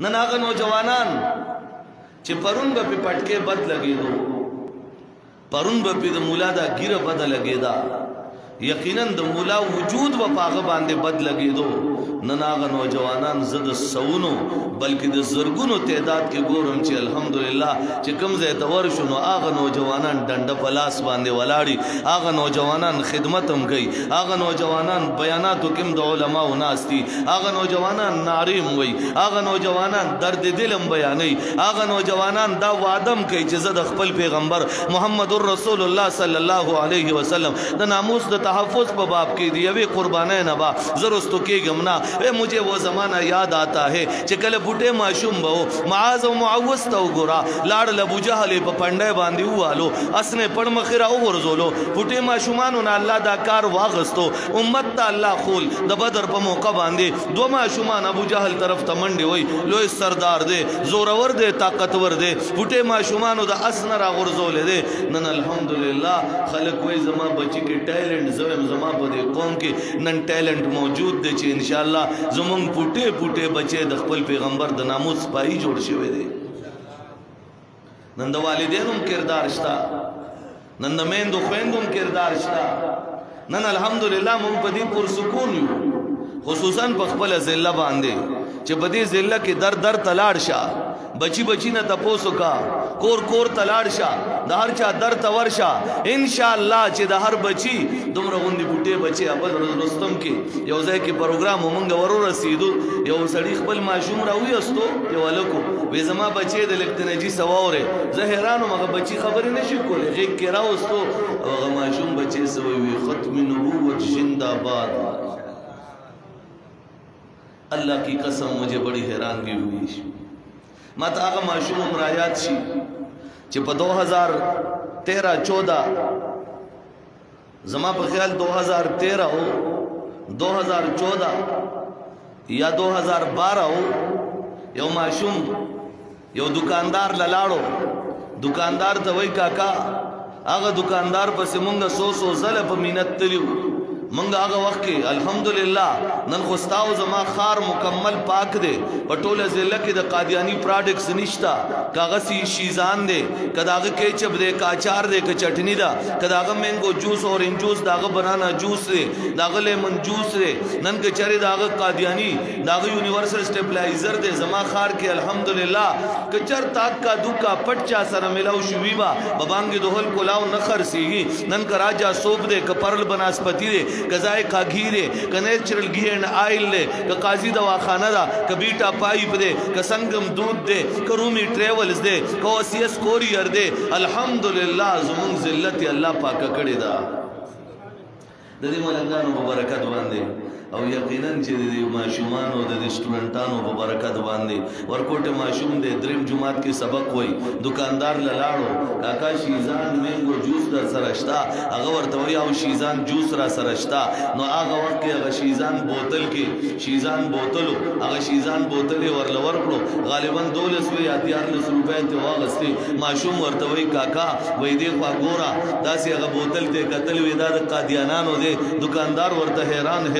नन आगा नौजवानान चे परुन बपी पटके बद लगे दो, परुन बपी द मूला दा गिर बद लगे दा, यकीनन द मूला वजूद व पाग बांधे बद लगे दो। नन आगा नौजवानान जद सौनो बल्कि द ज़रगुनो तादाद के गोरम चे अल्हम्दुलिल्लाह चे कम ज़े तवर शुनो आगा नौजवानान डंड पलास बांधे वलाड़ी, आगा नौजवानान खिदमतम गई, आगा नौजवानान बयानात किम द उलमा उनास्ती, आगा नौजवानान नारीम वई, आगा नौजवानान दर्द दिलम बयानई, आगा नौजवानान दा वादम कई चे ज़द खपल पैगंबर मुहम्मदुर रसूलुल्लाह सल्लल्लाहु अलैहि वसल्लम द नामूस द तहफ़्फ़ुज़ पे बाप की दिया वे कुर्बाने नबा ज़रूरत के गमना वे मुझे वो ज़माना याद आता है चिकल बुटे माशूम बहो माज मुआवस तो गोरा लाड़ लबू जहले पंडे बांधी वालो असने पड़ मखिरा उगरजोलो बुटे माशुमान उन अल्लाह दा कार वागस्तो उम्मत ता अल्लाह खोल द बदर पर मौका बांधे दो माशुमान अबू जहल तरफ तमंडे होई लोई सरदार दे जोरवर दे ताकतवर दे बुटे माशुमान द असनरा गुरजोले दे नन अल्हम्दुलिल्लाह खलक वही जमा बची के टैलेंट जमा बदे कौम के नन टैलेंट मौजूद दे चे इंशाअल्लाह जुमुंग पुटे पुटे बचे दखपल पैगंबर द नामूस पाई जोड़ शवे दे नंद वालिदेनुम किरदार शता नंद मेंदो ख्वेंदुम किरदार शता नन अल्हम्दुलिल्लाह मुंग पदी पुरसुकून यू खुसूसन पखपल जिल्ला बांधे चे बदी जिल्ला के दर दर तलाड़ शा बची बची न तपोसो का कोर कोर तलाड़ शा दहर चा दर तवर शा इंशाअल्लाह चे दहर बची दुमरा गुंदी बुटे बचे अबल रुस्तम के यौज़े के प्रोग्राम उमंग वरो रसीदो यौ सड़ी खपल माशूम रावी अस्तो ये वालों वे जमा बचे दे लगते ने जी सवारे जहरानो मगर बची खबर नहीं कोले जे केरा अस्तो और माशूम बचे सवे खत्म नबूवत जिंदाबाद। अल्लाह की कसम मुझे बड़ी हैरानगी हुई मत आगा माशूम उमरायात शी चे पर 2013-14 जमा पर ख्याल 2013 हो 2014 या 2012 हो यो माशूम यो दुकानदार ललाड़ो दुकानदार तवई काका आगा दुकानदार पर मुंगा 100 ज़ल पर मिनत तलियो मंगा आगा वक्त के अल्हम्दुलिल्लाह नन खुस्ताव जमा खार मुकम्मल पाक दे पटोले जिला के द कादियानी प्रोडक्ट्स निश्ता कागसी शीजान दे कदाग केचप दे काचार दे क चटनी दा कदाग मैंगो जूस और इन जूस दाग बनाना जूस दे दाग लेमन जूस दे नन के चरे दाग कादियानी दाग यूनिवर्सल स्टेबलाइजर दे जमा खार के अल्हम्दुलिल्लाह कचर ताक का दुका पटचा सर मिलाओ शुबीबा बबांगे दोहल कोलाव नखर सीगी नन का राजा सोप दे क परल बनास्पति दे कजाए का घी दे क नेचुरल घी एंड आयल दे क काजी दवा खाना दा क बीटा पाइप दे क संगम दूध दे क रूमी ट्रेवल्स दे क ओसीएस कोरियर दे अल्हम्दुलिल्लाह जुमुन जिल्लत अल्लाह पाक कड़े दा ददी मलंगानो बरकत बांधे और यकीनन चे दे माशूमान और दे स्टूडेंटानो बरकत बांधे वर्कोटे माशूम दे द्रिम जुमात के सबक हुई दुकानदार ललाड़ो काका शीजान मैंगो जूस दा सरश्ता अगर तवया शीजान जूस रा सरश्ता नो आगा वक्त के अगर शीजान बोतल के शीजान बोतलो अगर शीजान बोतले वर लवर पड़ो गालिबन 200 या 300 रुपए ते वागस्ते माशूम वर तवई काका वही देखा गोरा दासी अगर बोतल ते कतल वेदा कादियानानो दे दुकानदार वर त हैरान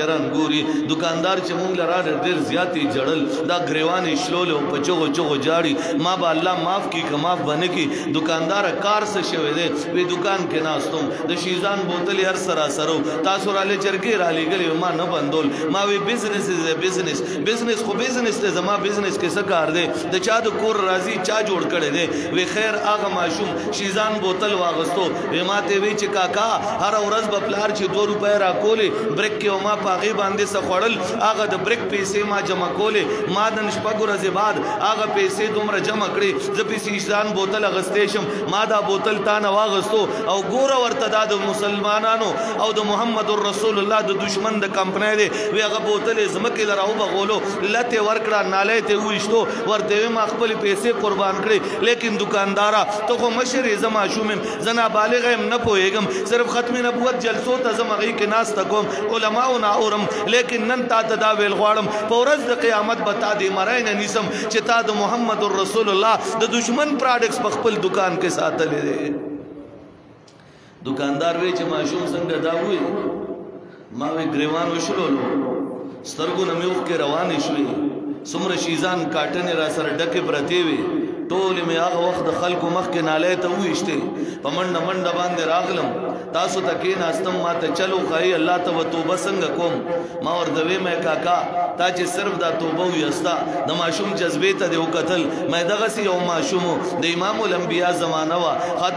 दुकानदार चमुंग लरा देर ज्यादा जड़ल दा ग्रेवान इश्लोलो पचो चो जाड़ी माँ बा अल्लाह माफ की कमाफ बने की दुकानदार कार से शवे दे वे दुकान के नास्तुम द शीजान बोतल हर सरासरो तासुर आले चरके राली गले माँ न बंदोल माँ वे बिजनेस इज बिजनेस को बिजनेस ते जमा बिजनेस के सकार दे द चाद कोर राजी चा जोड़ करे दे वे खैर आगा माशूम शीजान बोतल वागस्तो वे माते वे चिकाका हर औरज बपलार ची 2 रुपए राकोले ब्रेक के ओमा पागे बांधे सखोड़ल आगा द ब्रेक पैसे मा जमा कोले मा द नशपगुर से बाद आगा पैसे तुमरा जमा करे जब शीजान बोतल अगस्तेशम मादा बोतल ता नवागस्तो औ गोरा वर्तदा द मुसलमानानो औ द मुहम्मदुर रसूलुल्लाह द दुश्मन द कंपनी दे वे आगा बोतल जमके लराऊ बगोलो लते वर्कड़ा नाले ते उइस्तो वर्ते मा खपल पैसे कुर्बान करे लेकिन दुकानदारा तो को मशर जमा शुम जना बालिग न पोएगम सिर्फ खत्म नबुवत जलसो तजमगी के नास तकोम उलमाओ ना औरम लेकिन नन ता तदावेल ग़वाड़म पौरज द क़यामत बता दे मराइन निसम चिता द मुहम्मदुर रसूलुल्लाह द दुश्मन प्रोडक्ट्स पखपल दुकान के साथ ले दे दुकानदार वे च माशूम संग दावुई मावे ग्रेवान वशलोलो स्तरगु नमेव के रवान शुई सुमर शीजान काटने रा सर डके प्रते वे टोल में आग वक्त खल को मख के नाले तो इश्ते पमंड मंड बांधे रागलम तासु तके नास्तम माते चलो खाई अल्लाह तो तोबा संग कोम मा और दवे में काका ताचे सिर्फ दा तोबा यस्ता द माशूम जज्बे त देव कतल मैं दगसी ओ माशूम द इमामुल अंबिया जमाना वा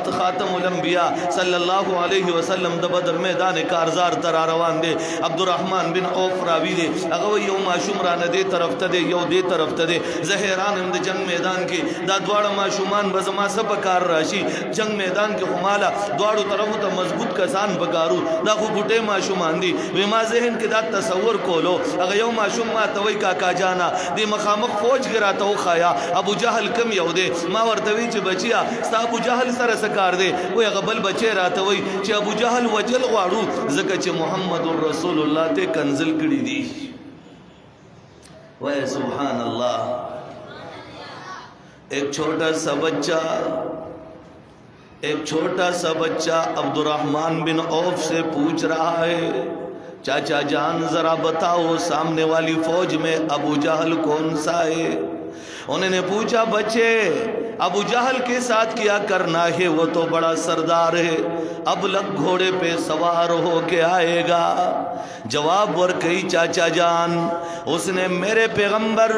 खातमुल अंबिया सल्लल्लाहु अलैहि वसल्लम द बदर मैदान कारजार तरा रवान दे अब्दुर्रहमान बिन औफ रावी दे अगव यो माशूम रा न दे तरफ तदे यो दे तरफ तदे जहरान द जंग मैदान के दा द्वाड़ा माशूमान बजमा सब कार राशि जंग मैदान के हुमाला द्वाड़ो तरफ त मजबूत कसान बगारू दा खु बुटे माशूमान दी वेमा जहन के दा तसव्वुर कोलो अगर यो माशूम मा तवई काका जाना दे मखामक फौज गिरा तो खाया अबू जहल कम यो दे मा वर्तवी च बचिया सा अबू जहल सर सकार दे वो अगबल बचे रात वही च अबू जहल वजल वाड़ू जक च मुहम्मदुर रसूलुल्लाह ते कंजल कड़ी दी वह सुभान अल्लाह। एक छोटा सा बच्चा अब्दुर्रहमान बिन औफ से पूछ रहा है चाचा जान जरा बताओ सामने वाली फौज में अबू जहल कौन सा है। उन्होंने पूछा बच्चे अबू जहल के साथ क्या करना है, वो तो बड़ा सरदार है, अब लग घोड़े पे सवार हो के आएगा। जवाब वर कही चाचा जान उसने मेरे पैगंबर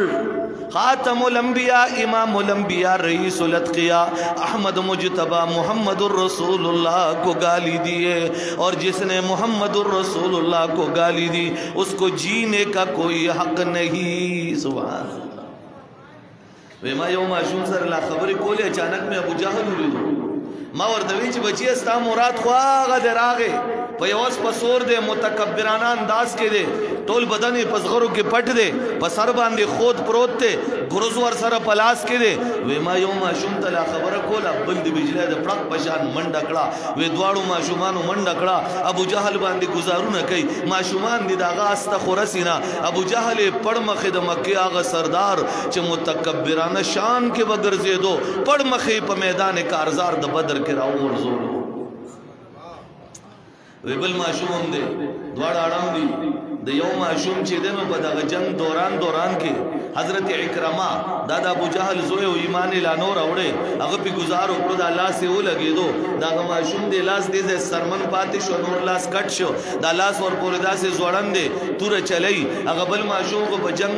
खातमुल अंबिया इमामुल अंबिया रईसुल अत्किया अहमद मुजतबा मुहम्मदुर रसूलुल्लाह को गाली दिए और जिसने मुहम्मदुर रसूलुल्लाह को गाली दी उसको जीने का कोई हक नहीं। सुभान वेमा यो माशूम सर ला खबर कोले अचानक में अबू जहल हुई मा वर्दवी च बची अस्ता मुराद ख्वागा दे रागे पयोस पसोर दे मुतकब्बिराना अंदाज के दे टोल बदन पसगरो के पट दे पसर बांधे खोद प्रोत थे गुरुजवर सर पलास के दे वेमा यो माशूम तला खबर कोला बंद बिजले दे पड़क पशान मंडकड़ा वे द्वाड़ो माशूमानो मंडकड़ा अबू जहल बांधे गुजारू न कई माशूमान दी दागा अस्ता खुरसीना अबू जहल पड़ मखे द मक्के आगा सरदार च मुतकब्बिराना शान के बगर से दो पड़ मखे प मैदान कारजार द बदर के राव और जोर वेबल माशूम दे द्वाड़ा आराम दी द यो माशूम चे दे में बदा जंग दौरान के हजरत इकरमा दादा अबू जहल जोए ईमान लानोर अवड़े अगर भी गुजारो खुद अल्लाह से वो लगे दो दागा माशूम दे लास दे सरमन पातिश और नूर लास कट शो दा लास और कोरदा से जोड़न दे तुर चलई अगर बल माशूम को जंग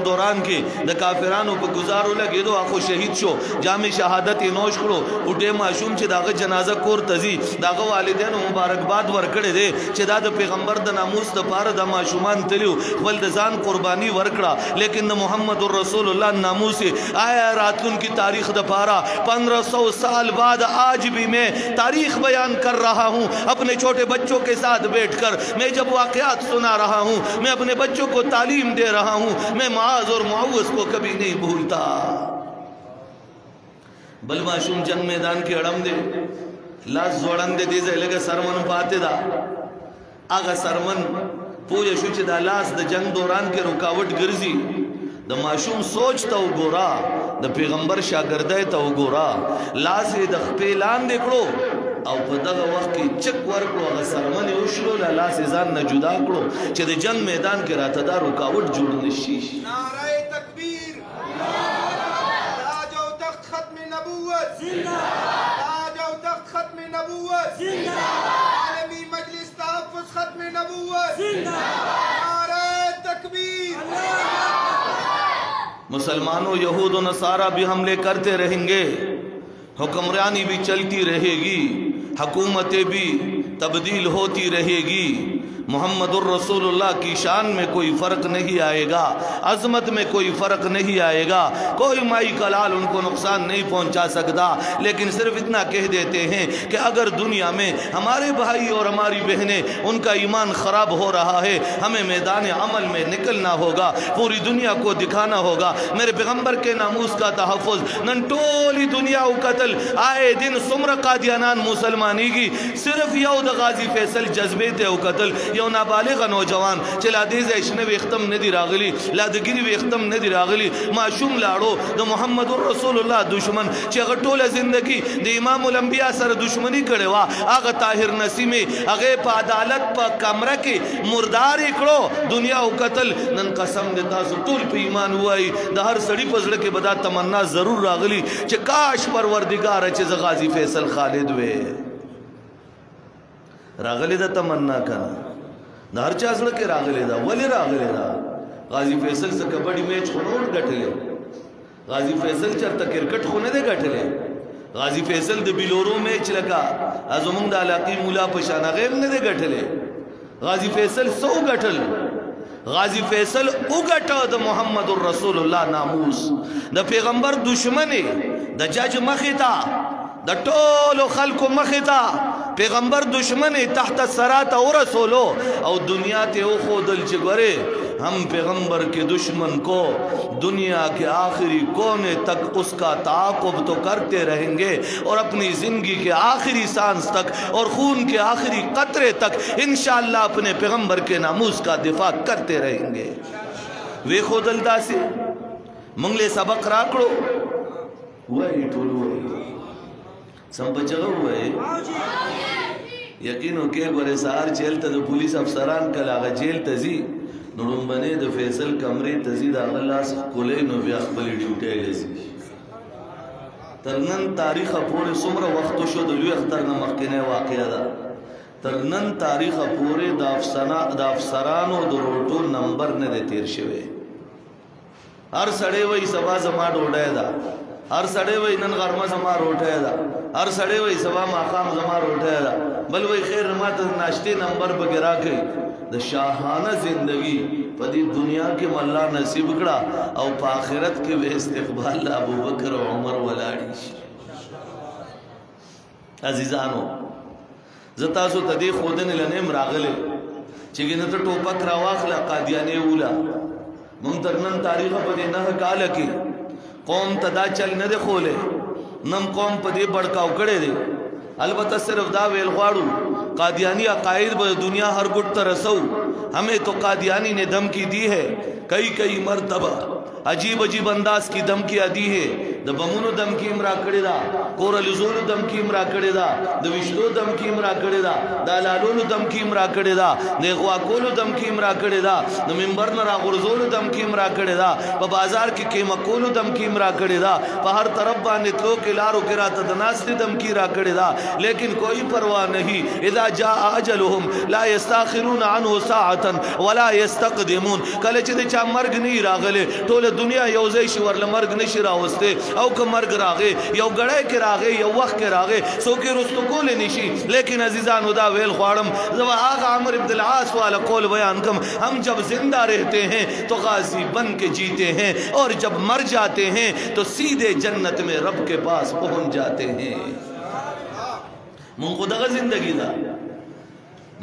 दौरान के द काफिरानों को गुजारो लगे दो आखो शहीद शो जामे शहादत नोश करो उठे माशूम चे दागा जनाजा कोर तजी दागा वालिदैन मुबारकबाद वरकड़े दे चे दादा पैगंबर द नामूस द पार द माशूमान तलियो वल द जान कुर्बानी वरकड़ा लेकिन मोहम्मद रसूलुल्लाह नामू से आया रातुन की तारीख दपारा 1500 साल बाद आज भी मैं तारीख बयान कर रहा हूँ अपने छोटे बच्चों के साथ बैठकर। मैं जब वाक़यात सुना रहा हूँ, मैं अपने बच्चों को तालीम दे रहा हूँ, मैं माज और मुआवज़ को कभी नहीं भूलता। बल माशूम जंग मैदान के अड़म दे लाश जोड़न दे दीजे लगे सरमन पाते दा आगा सरमन पूरे शुच दा लाश द जंग दौरान के रुकावट गिरजी द माशूम सोच तो गोरा द पैगंबर शागिर्दे तो गोरा लाश द खपेलान देखड़ो औ पदगा वक्त की चक वर्को अगर सरमन उशलो लाश जान न जुदा करो चे द जंग मैदान के रातदा रुकावट जोड़ निशीश नारे तकबीर ताजो तख्त खत्म नबूवत जिंदाबाद ताजो तख्त खत्म नबूवत जिंदाबाद आलमी मजलिस तहफ्फुज़ खत्म नबूवत जिंदाबाद नारे तकबीर। मुसलमानों यहूद और नसारा भी हमले करते रहेंगे, हुक्मरानी भी चलती रहेगी, हुकूमतें भी तब्दील होती रहेगी, मुहम्मदुर रसूलुल्लाह की शान में कोई फ़र्क नहीं आएगा, अज़मत में कोई फ़र्क नहीं आएगा, कोई माई कलाल उनको नुकसान नहीं पहुंचा सकता। लेकिन सिर्फ इतना कह देते हैं कि अगर दुनिया में हमारे भाई और हमारी बहनें उनका ईमान ख़राब हो रहा है, हमें मैदान अमल में निकलना होगा, पूरी दुनिया को दिखाना होगा मेरे पैगम्बर के नामूस का तहफ़्फ़ुज़। नंटोली दुनिया कतल आए दिन सुमर कादियानान मुसलमानी की सिर्फ यहूद गाजी फैसल जज्बे थे कतल یو نابالغ نوجوان چې لا دې ځای شنه ویختم نه دی راغلی لا د ګیري ویختم نه دی راغلی ماشوم لاړو د محمد رسول الله دشمن چې هغه ټوله زندگی د امام الانبیاء سره دشمنی کړې وه هغه طاهر نسیمي هغه په عدالت په کمره کې مردار کړو دنیا او قتل نن قسم دې تاسو ټول په ایمان وای د هر سړي په زړه کې به دا تمنا ضرور راغلی چې کاش پروردگار چې ز غازی فیصل خالد وې راغلی دا تمنا کنه د هر چا زړه کې راغلی دا ولی راغلی دا غازی فیصل سے کبڈی میچ خو نور ګټلې غازی فیصل چرته کرکټ خو نه دی ګټلې غازی فیصل د بیلورو میچ لگا ازمون د علاقې مولا پشان غیر نه دی ګټلې غازی فیصل سو ګټل غازی فیصل او ګټه د محمد رسول الله ناموس د پیغمبر دشمنی د جج مخیتا د ټولو خلکو مخیتا پیغمبر دشمنی تحت سرات او رسولو او دنیا ته او خودل چې ګره हम पैगंबर के दुश्मन को दुनिया के आखिरी कोने तक उसका ताक़ुब तो करते रहेंगे और अपनी ज़िंदगी के आखिरी सांस तक और खून के आखिरी कतरे तक इंशाअल्लाह अपने पैगंबर के नामूस का दिफा करते रहेंगे वे खोदलदा से मंगले सबक राकड़ो वही टोलो संपचगो वही यकीनो के गोरे सार जेल त पुलिस अफसरान कलागा जेल तजी نورم بنے د فیصل کمرے تزید اغلاس کولے نو بیا خپل ډیوټي لسی ترنن تاریخ پورې څومره وخت شو د لوی اختر نه مخکنه واقعا ده ترنن تاریخ پورې د افسرانو د روټو نمبر نه دی تیر شوی هر سړی وای سبا زما ډوډۍ ده هر سړی وای نن غرمه زما روټۍ ده هر سړی وای سبا ماقام زما روټۍ ده بل وای خیر ماته ناشتي نمبر بګرا کوي د شاهانه زندگی په دې دنیا کې مله نصیب کړه او په آخرت کې به استقبال ابو بکر او عمر ولاړی عزیزانو زتا سو تدې خودن لنیم راغله چې ګنه ته ټوپک راواخله قادیانی اوله مون ترنن تاریخ په دې نه کال کې قوم تدا چل نه دی خوله نم قوم په دې بڑکاو کړي دي البته صرف دا ویل غواړو قادیانی عقائد به دنیا ہر گٹ ترسو ہمیں تو قادیانی نے دھمکی دی ہے کئی مرتبہ عجیب عجیب انداز کی دھمکیاں دی ہے د بمونو دھمکی امرا کړی دا کورل زول دھمکی امرا کړی دا د وشلو دھمکی امرا کړی دا د لالونو دھمکی امرا کړی دا د غواکولو دھمکی امرا کړی دا د منبر نه راغورځولو دھمکی امرا کړی دا په بازار کې قیمه کولو دھمکی امرا کړی دا په هر طرف باندې تلو کې لارو کې راته د ناستې دھمکی را کړی دا لیکن کوئی پروا نہیں اذا جاء اجلهم لا يستاخرون عنه ساعه ولا يستقدمون کله چې د چا مرګ نه راغله ټول دنیا یو ځای شي ورل مرګ نشي راوسته او که مرګ راغې یو غړې کې راغې یو وخت کې راغې سو کې رستو کول نشي لیکن عزیزانو دا ویل غواړم زما آغا عمرو بن العاص والا قول بیان کم ہم جب زندہ رہتے ہیں تو غازی بن کے جیتے ہیں اور جب مر جاتے ہیں تو سیدھے جنت میں رب کے پاس پہنچ جاتے ہیں من خود دغه زندگی دا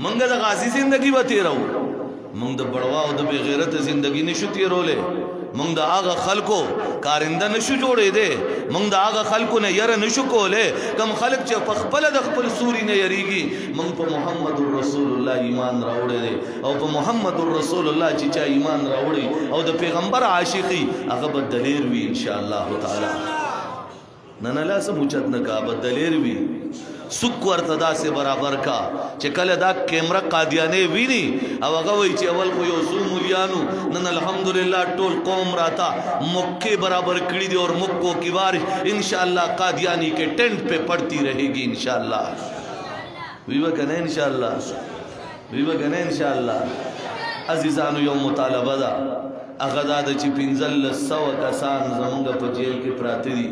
منګ د غازی زندگی و تیرو منګ د بڑوا او د بغیرت زندگی نشو تیرولې منګ د هغه خلکو کارنده نشو جوړې دي منګ د هغه خلکو نه ير نشو کولې کم خلک چې په خپل د خپل سوري نه یریږي منګ په محمد رسول الله ایمان راوړې دي او په محمد رسول الله چې چا ایمان راوړي او د پیغمبر عاشقي هغه بدلیر وي ان شاء الله تعالی نن لا سموچت نه کا بدلیر وي سک ورتدا سے برابر کا چکل دا کیمرہ قادیانے وینی او هغه وی چې اول خو یو سو مولیانو نن الحمدللہ ټول قوم راتا مکے برابر کړی دی اور مکو کی بارش انشاءاللہ قادیانی کے ٹینٹ پہ پڑتی رہے گی انشاءاللہ ویوہ کنے انشاءاللہ ویوہ کنے انشاءاللہ عزیزانو یو مطالبہ دا اغدا دا چی پینزل سو کسان زمانگا پا جیل کے پراتی دی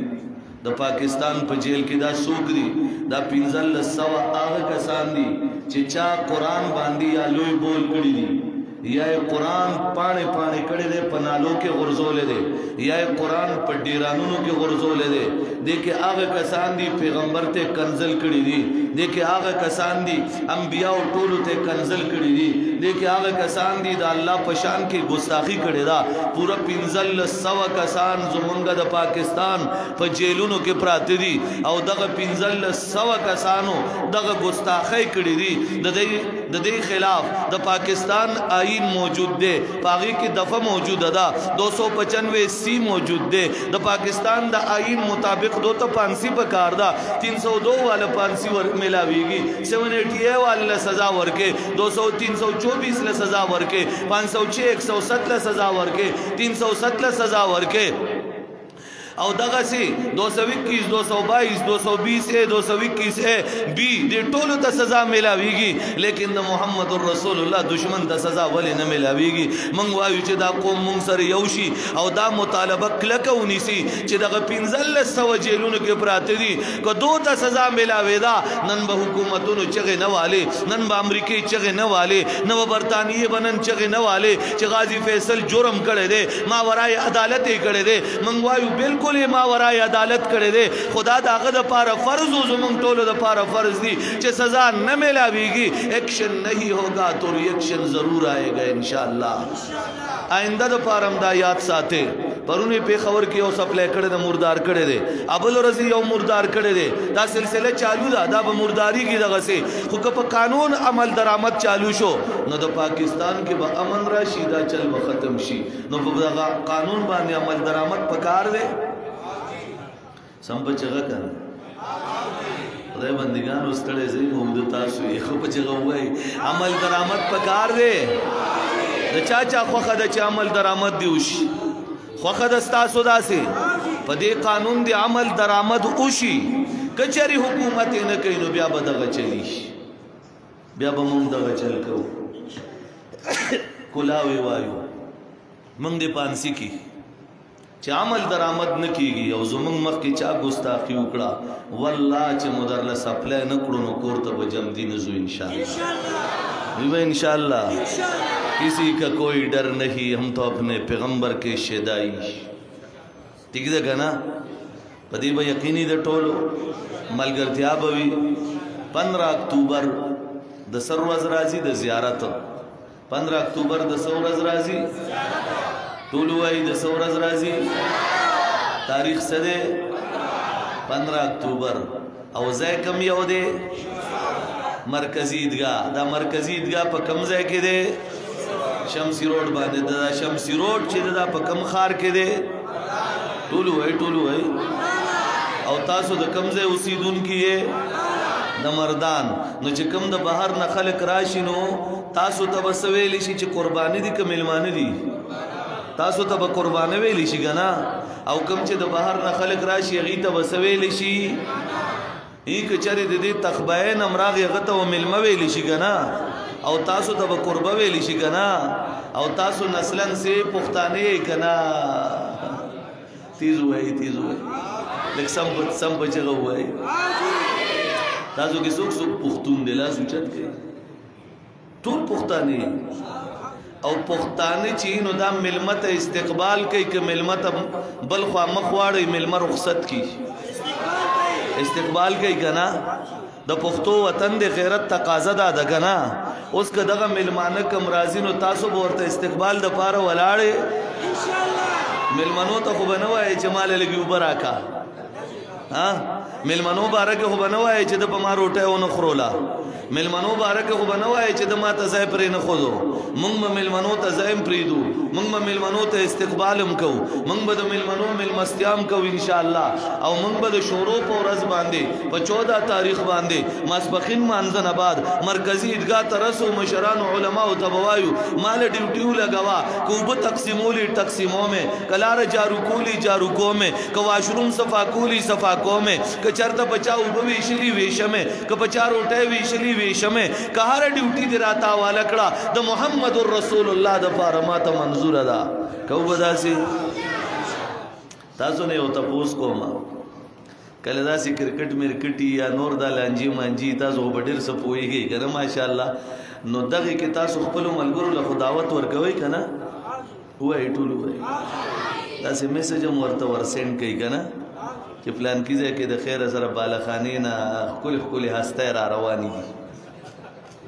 دا پاکستان پا جیل کی دا سوک دی دا پینزل سوا آغا کسان دی چی چا قرآن باندی یا لوی بول کری دی یا قرآن پانے پانے کڑے دے پنالو کے غرزو لے دے یا قرآن پر ڈیرانونو کے غرزو لے دے دیکھے آغا کسان دی پیغمبر تے کنزل کری دی دیکھے آغا کسان دی انبیاء و طولو تے کنزل کری دی دیکھے آغا کسان دی دا اللہ پشان کی گستاخی کڑے دا پورا پینزل سوا کسان زمانگا دا پاکستان پا جیلونو کے پراتی دی او دا پینزل سوا کسانو دا گستاخی کڑی دی د دې خلاف د پاکستان آئین موجود دی، پاغي کې دفعه موجود ده 295 سی موجود دی، د پاکستان د آئین مطابق دو ته پانسی په کار ده، 302 والا پانسی ور ملاويږي، 780 والا سزا ورکه، 324 له سزا ورکه، 506 107 له سزا ورکه، 307 له سزا ورکه او دغه سي 221 222 220 اے 221 اے بی دې ټولو ته سزا ملاويږي، لیکن د محمد رسول الله دشمن ته سزا ولې نه ملاويږي؟ موږ وایو چې دا قوم موږ سره یو شي او دا مطالبه کلکه ونیسي چې دغه 1500 جیلونو کې پراته دي که دو ته سزا ملاوي دا نن به حکومتونو چغې نه والي، نن به امریکای چغې نه والي، نو برتانیې بنن چغې نه والي چې غازی فیصل جرم کړی دی، ما ورای عدالت یې کړی دی. موږ وایو بالکل ما ورای عدالت کړی دی، خدا د هغه دپاره فرض و زمونږ ټولو دپاره فرض دی چې سزا نه میلاویږي. ایکشن نہیں ہوگا تو ریئیکشن ضرور آئے گا انشاءاللہ. آئنده دپاره هم دا یاد ساته. پرونی پیښور کې یو سپلای کړی د مردار کړی دی، ابل ورځې یو مردار کړی دی، دا سلسله چالو ده، دا به مرداری کې دغسې خو که په قانون عمل درآمد چالو شو نو د پاکستان کې به امن راشي، دا چل به ختم شي. نو په دغه قانون باندې عمل درآمد پکار دی. سم په چغه کنه خدای بندگان ستړی زی محمد تاسو یې خو په چغه وای عمل درآمد پکار دی. د چا خوخه د چا عمل درآمد دی وشي، خوخه د ستاسو داسې په دې قانون دی عمل درآمد وشي. کچری حکومت نه کوي نو بیا به دغه چلی شي، بیا به مونږ دغه چل کوو کلاوی وایو مونږ دې پانسی کی چې عمل درآمد نه کیږي او زمونږ مخکې چا ګستاخي وکړه والله چې مو درله سپلی نه کړو نو کور ته به جمدي نه ځو انشاءاللہ. انشاءاللہ کسی کا کوئی ڈر نہیں، ہم تو اپنے پیغمبر کے شیدائی. ٹھیک ده که نه؟ په دې به یقیني د ټولو ملګرتیا به وي. 15 اکتوبر د څه ورځ راځي؟ د زیارت. 15 اکتوبر د څه ورځ راځي؟ ټول وایي د څه ورځ راځي؟ تاریخ څه دی؟ 15 اکتوبر. او ځای کم یو دی؟ مرکزی عیدګاه. دا مرکزی عیدګاه په کم ځای کې دی؟ شمسی روډ باندې. دا شمسی روډ چې دا په کم ښار کې دی؟ ټول وایي ټول وایي. او تاسو د کم ځای اوسیدونکي یې؟ د مردان. نو چې کم د بهر نه خلک راشي نو تاسو ته به څه ویلی شي چې قرباني دي که میلمانه دي؟ تاسو ته به قربانه ویلی شي که نه؟ او کم چې د بهر نه خلک راشي هغې ته به څه ویلی شي؟ ای که چرې د دې تخبین هم راغی هغه ته به میلمه ویلی شي که نه؟ او تاسو ته به قربه ویلی شي که نه؟ او تاسو نسلا سې پښتانه یې که نه؟ تیز ووایي تیز ووایي لږ سم په چغه ووایي. تاسو کې څوک څوک پښتون دی؟ لاس اوچت کړئ. ټول پښتانه او پښتانه چې نو دا میلمه ته استقبال کوي که میلمه ته بل خوا مخ واړوي میلمه رخصت کړي استقبال کوي که نه؟ د پښتو وطن د غیرت تقاضا ده که نه؟ اوس که دغه میلمانه کم راځي نو تاسو به ورته استقبال دپاره ولاړې؟ میلمنو ته خو به نه وایې چې ما له لږې اوبه راکړه. میلمنو باره کې خو به نه وایې چې د په ما روټۍ ونه خروله. میلمنو باره کې خو به نه وایې چې د ما ته ځای پرې نه ښودو. موږ به میلمنو ته ځای هم پرېږدو، موږ به میلمنو ته استقبال هم کوو، موږ به د میلمنو میلمستیا هم کوو انشاءالله. او موږ به د شورو په ورځ باندې په 14 تاریخ باندې ماسپښین مانځه نه بعد مرکزي عیدګاه ته رسو، مشرانو علماو ته به وایو ما له ډیوټي ولګوه، که اوبه تقسیمولی تقسیمو مې، که لاره جارو کولی جارو کومې، که واشروم صفا کولی صفا کومې، که چرته په چا اوبه ویشلي ویشمې، که په چا روټۍ ویشلي ویشمې، که هره ډیوټي دې راته حواله کړه د محمد رسول الله دپاره ما ته منظوره ده. که اوبه داسې تاسو نه یو تپوس کوم کله داسې کرکټ مرکټي یا نور دا لانجي مانجي تاسو خو به ډېر څه پوهېږئ که نه ماشاءالله. نو دغې کې تاسو خپلو ملګرو له خو دعوت ورکوئ که نه؟ ووایئ ټول ووایئ. داسې میسج هم ورته ورسینډ کوئ که نه چې پلانکي ځای کې د خیره سره بالخانې نه ښکلې ښکلې هستی را روانې دي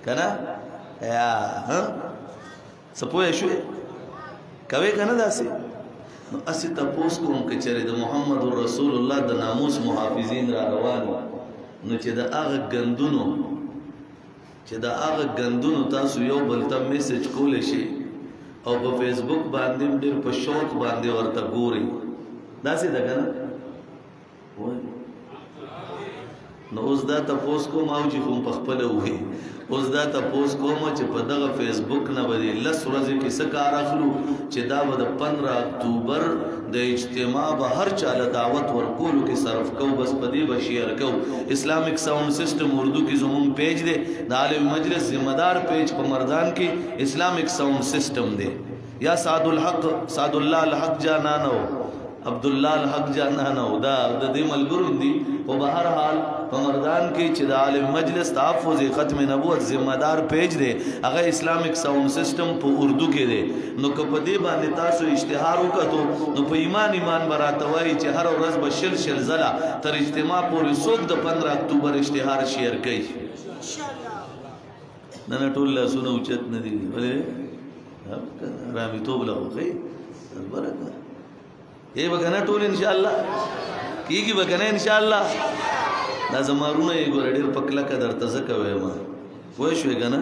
که نه؟ یا څه پوه شوې کوې که نه داسې؟ نو اسې تپوس کوم که چېرې د محمد رسول الله د ناموس محافظین را روان نو چې د هغه ګندونو چې دا هغه غندونو تاسو یو بل ته میسج کولې شي او په فیسبوک باندې ډېر په شوق باندې ورته ګوري داسې ده کنه نو اوس دا تاسو کوم او چې کوم په خپل وې اوس دا تاسو کوم چې په دغه فیسبوک نه باندې لس ورځې کې څه کار اخلو چې دا به د 15 اکتوبر د اجتماع به هر چاله دعوت ورکولو کې صرف کو بس پدې به شیر کو اسلامیک ساوند سیستم اردو کې زمون پیج دی د عالم مجلس ذمہ دار پیج په مردان کې اسلامیک ساوند سیستم دی یا سعد الله الحق جانانو عبد الله الحق جانانو دا د دې ملګرو دي او په هر حال په مردان کې چې د عالم مجلس تحفظ ختم نبوت ذمہ دار پیج دی هغه اسلامیک ساوند سیستم په اردو کې دی نو که په دې باندې تاسو اشتهار وکړو نو په ایمان براتوي چې هر ورځ به شل زلا تر اجتماع پورې څوک د 15 اکتوبر اشتهار شیر کوي ان شاء الله نن ټول لاسونه اوچت نه دي ولې رامي توب له خوخي برکه یې وکنه ټول ان شاء الله کیږي وکنه ان شاء الله دا زمارونه یې ګور ډېر پکله کا درته زکوي ما وای شوې کنه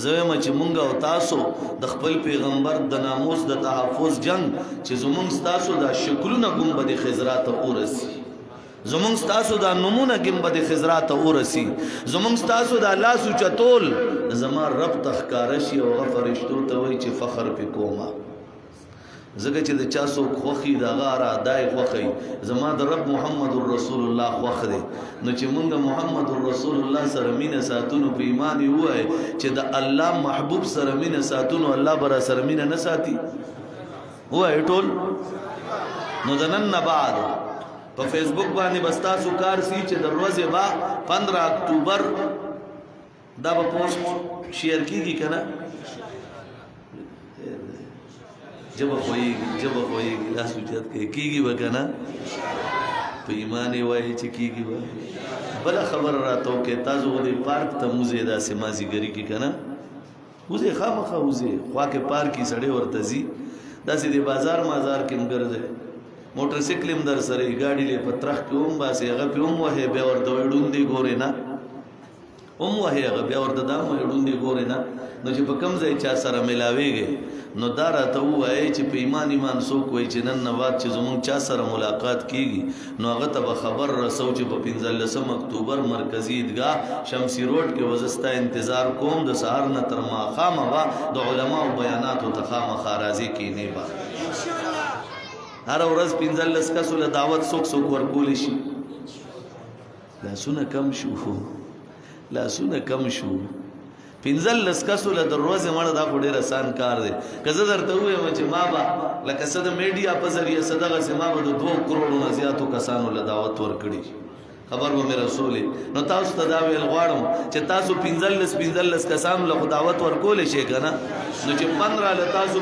زوی ما چې مونږ او تاسو د خپل پیغمبر د ناموس د تحفظ جنگ چې زمونږ تاسو د شکلونه ګمبد خضرات اورسي زمونږ تاسو د نمونه ګمبد خضرات اورسي زمونږ تاسو د الله سوچتول زما رب تخکارشي او غفرشتو ته وای چې فخر پکوما زګه چې د چا سو خوخي د غاره دای خوخي زما د رب محمد رسول الله خوخ دی نو چې مونږ محمد رسول الله سره مینه ساتونو په ایمان وای چې د الله محبوب سره مینه ساتونو الله برا سره مینه نه ساتي وای ټول نو دنن بعد په فیسبوک باندې بستا سو کار سي چې د ورځې با 15 اکتوبر دا په پوسټ شیر کیږي کنه جب خوئی لا سوچت کیږي وکنه په ایمان وای چې کیږي بل خبر راتو کې تاسو ولې پارک ته موزه دا سمازي ګری کې کنه وزه خامخه وزه خوا کې پارک کې سړې ورته زی داسې د بازار کې مګرځي موټر سایکل هم در سره گاډي له پترخ کې هم باسي هغه په هم وه به ورته وډون دی ګورې نه هم وه هغه به ورته دا وډون دی ګورې نه نو چې په کم ځای چا سره ملاويږي نو دا راته وایي چې په ایمان څوک وایي چې نن نه بعد چې زمونږ چا سره ملاقات کیږي نو هغه ته به خبر رسو چې په 15 اکتوبر مرکزی عیدګاه شمسی روډ کې وزستا انتظار کوم د سهار نه تر ماښامه به د علماو بیاناتو ته خامخا راځي کینې به هر ورځ 15 کسو له دعوت څوک ورکولی شي لاسونه کم شو 15 کسو له دروازه مړه دا ډېر آسان کار دی که زه درته وایم چې ما به لکه څه د میډیا په ذریعه صدقه سما به د 2 کروڑو نه زیاتو کسانو له دعوت ورکړي خبر به مې رسولې نو تاسو ته دا ویل غواړم چې تاسو 15 کسانو له دعوت ورکول شي کنه نو چې 15 له تاسو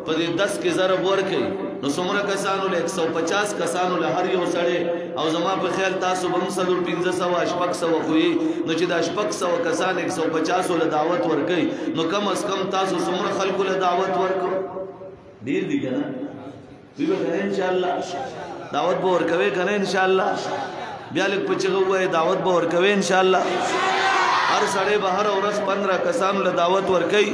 په 10 کې ضرب ورکړي نو څومره کسانو له 150 کسانو له هر یو سړی او زما په خیال تاسو به 1500 شپږ سو خوې نو چې دا شپږ سو کسان 150 له دعوت ورکړي نو کم از کم تاسو څومره خلکو له دعوت ورکړو ډیر دي کنه وی به ان شاء الله دعوت به ورکوي کنه ان شاء الله بیا لک پچغه وای دعوت به ورکوي ان شاء الله هر سړی به هر ورځ 15 کسانو له دعوت ورکړي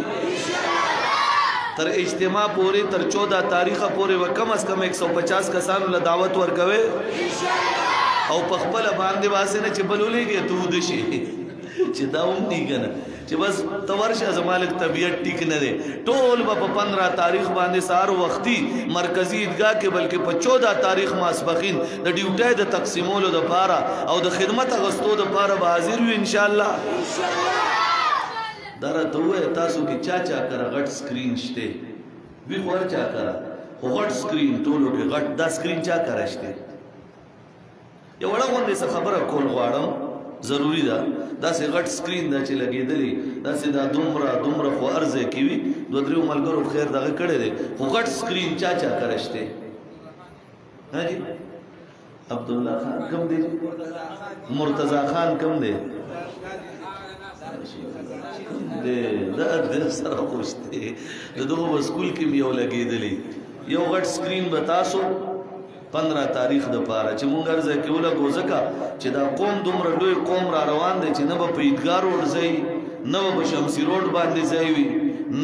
تر اجتماع پوری تر 14 تاریخ پوری و کم از کم 150 کسانو له دعوت ورکوي او په خپل باندې واسه نه چې بلولېږي ته ود شي چې دا هم دی کنه چې بس تورشه زمالک طبيعت ټیک نه دی ټول په 15 تاریخ باندې سار وختي مرکزی عیدګاه کې بلکې په 14 تاریخ ماسپخین د ډیوټي د تقسیمولو د پاره او د خدمت غستو د پاره به حاضر وي ان شاء الله درته وې تاسو کې چا کرا غټ سکرین شته وی خور چا کرا غټ سکرین ټولو کې غټ دا سکرین چا کرا شته یو وړه غونډه څه خبره کول غواړم ضروری ده دا سه غټ سکرین دا چې لګېدلې دا سه دا دومره خو ارزه کیوي دوه درو ملګرو خیر دغه کړي دي خو غټ سکرین چا کرا شته ها جی عبد الله خان کم دی مرتضی خان کم دی دا سره خوشته دغه سکول کې یو لګېدلې یو غټ سکرین به تاسو 15 تاریخ د پاره چې مونږ ارزه کې ولا ګوزکا چې دا قوم دومره لوی قوم را روان دي چې نه په عیدګار ورځي نه به شمسی روډ باندې ځای وي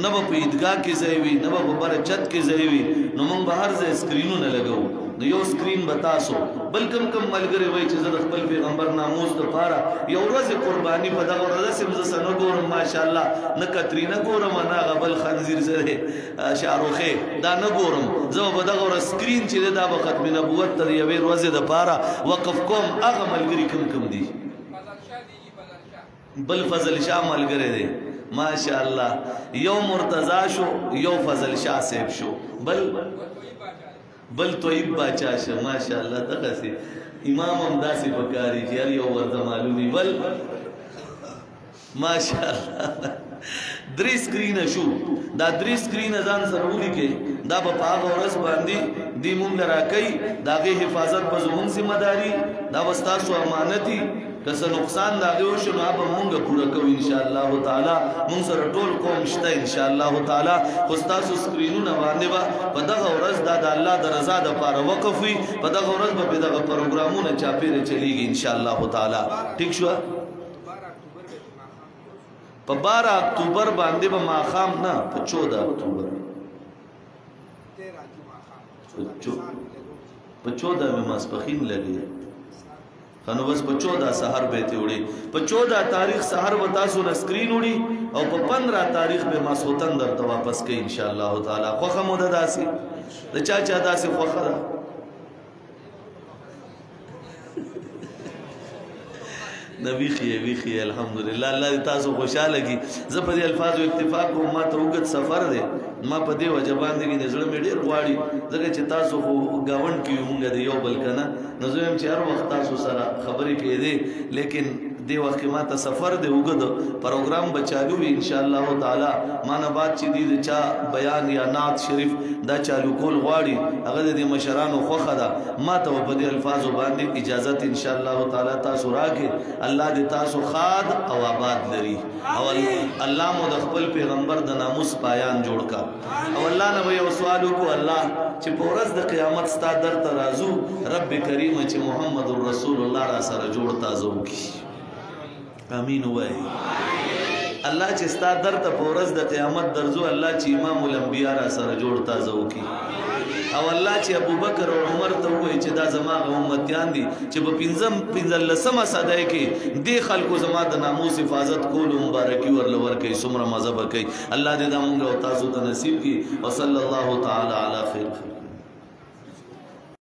نه به په عیدګاه کې ځای وي نه به په بره چت کې ځای وي نو موږ به هر ځای سکرینونه لګو نو یو سکرین به تاسو بل کم ملګري وایي چې زه د خپل پیغمبر ناموس دپاره یو ورځ قرباني په دغه ورځ هسې زه څه نه ګورم ماشاءالله نه کترینه ګورم نه هغه بل خنزیر زه دی شاروخې دا نه ګورم زه به په دغه ورځ سکرین چې دی دا به ختم نبوت ته د یوې ورځې دپاره وقف کوم هغه ملګري کم دي بل فضل شاه ملګری دی ماشاءالله یو مرتضی شو یو فضل شاه صاحب شو بل طیب باچا شو ماشاءالله دغه سي امام هم داسې پکاري چې هر یو ورته معلومي بل ماشاءالله درې سکرینه شو دا درې سکرینه ځان سره ولیکئ دا به په هغه ورځ باندې دې مونږ راکوي د هغې حفاظت به زمونږ ذمهداري دا به ستاسو امانتي که څه نقصان د هغې وشو نو هغه به مونږ پوره کوو انشاءالله تعالی مونږ سره ټول قوم شته انشاءالله تعالی خو ستاسو سکرینونه باندې به په دغه ورځ دا د الله د رضا دپاره وقف وي په دغه ورځ به پرې دغه پروګرامونه چاپېره چلیږي انشاءالله تعالی ټیک شوه په 12 اکتوبر باندې به ماښام نه په 14 اکتوبر په 14 مې ماسپښین لګي خنو بس په 14 سحر به ته وړي په 14 تاریخ سحر و تاسو نه سکرین وړي او په 15 تاریخ به ماسوتن درته واپس کوي ان شاء الله تعالی خوخه مو ده داسي د چا داسي خوخه ده نبی خیه الحمدلله الله تاسو خوشاله کی زه په دې الفاظو اکتفا کوم ما ته وګت سفر دی ما په دې وجه باندې کې نظر مې ډېر غواړي ځکه چې تاسو خو گاوند کې مونږ د یو بل کنه نو زه هم چې هر وخت تاسو سره خبرې کېدې لیکن دی وخت ما ته سفر دی وګد پروګرام بچالو وي ان شاء الله تعالی ما نه بعد چې دې چا بیان یا نعت شریف دا چالو کول غواړي هغه د مشرانو خوخه ده ما ته په دې الفاظو باندې اجازه ان شاء الله تعالی تاسو راکې الله دې تاسو خاد او آباد لري او الله مو د خپل پیغمبر د ناموس پایان جوړ کا او الله نه یو سوال وکړو الله چې په ورځ د قیامت ستا درته راځو رب کریم چې محمد رسول الله را سره جوړ تازه وکړي امین وای الله چې ستا درته په ورځ د قیامت درځو الله چې امام الانبیاء را سره جوړ تازه وکړي او الله چې ابوبکر او عمر ته وایي چې دا زما امتیان دي چې په 15 صدای کې دې خلکو زما د ناموس حفاظت کول مبارکي ورل ورکي څومره مزه وکي الله دې دا موږ او تاسو ته نصیب کړي وصلی الله تعالی علی خیر